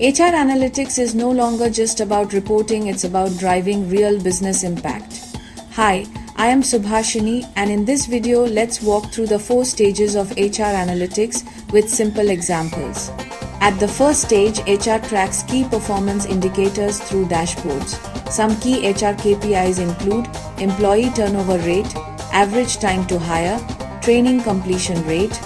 HR analytics is no longer just about reporting, it's about driving real business impact. Hi, I am Subhashini, and in this video, let's walk through the 4 stages of HR analytics with simple examples. At the first stage, HR tracks key performance indicators through dashboards. Some key HR KPIs include employee turnover rate, average time to hire, training completion rate.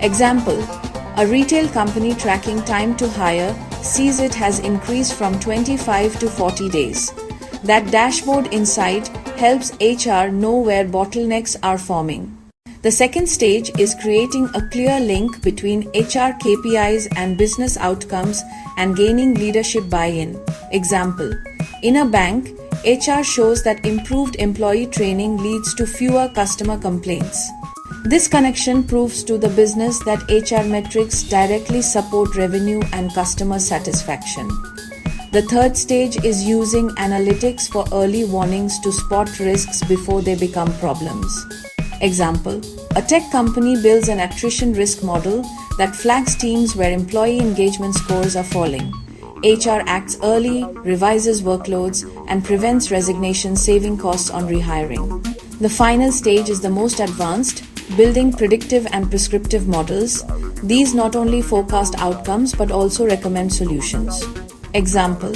Example: a retail company tracking time to hire sees it has increased from 25 to 40 days. That dashboard insight helps HR know where bottlenecks are forming. The second stage is creating a clear link between HR KPIs and business outcomes and gaining leadership buy-in. Example: in a bank, HR shows that improved employee training leads to fewer customer complaints. This connection proves to the business that HR metrics directly support revenue and customer satisfaction. The third stage is using analytics for early warnings to spot risks before they become problems. Example: a tech company builds an attrition risk model that flags teams where employee engagement scores are falling. HR acts early, revises workloads, and prevents resignations, saving costs on rehiring. The final stage is the most advanced, building predictive and prescriptive models. These not only forecast outcomes but also recommend solutions. Example: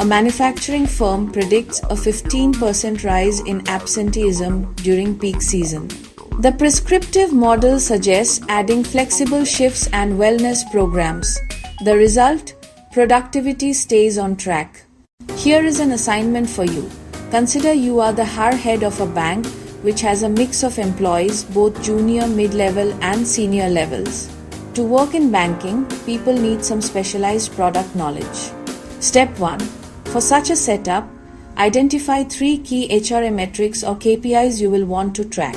a manufacturing firm predicts a 15% rise in absenteeism during peak season. The prescriptive model suggests adding flexible shifts and wellness programs. The result? Productivity stays on track. Here is an assignment for you. Consider you are the head of a bank which has a mix of employees, both junior, mid-level, and senior levels. To work in banking, people need some specialized product knowledge. Step 1. For such a setup, identify 3 key HRA metrics or KPIs you will want to track.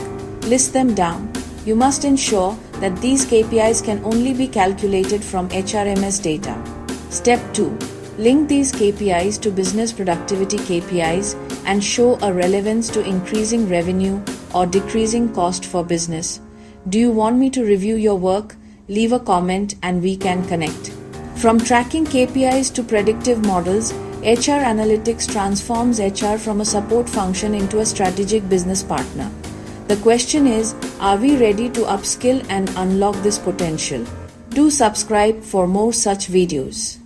List them down. You must ensure that these KPIs can only be calculated from HRMS data. Step 2. Link these KPIs to business productivity KPIs and show a relevance to increasing revenue or decreasing cost for business. Do you want me to review your work? Leave a comment and we can connect. From tracking KPIs to predictive models, HR analytics transforms HR from a support function into a strategic business partner. The question is, are we ready to upskill and unlock this potential? Do subscribe for more such videos.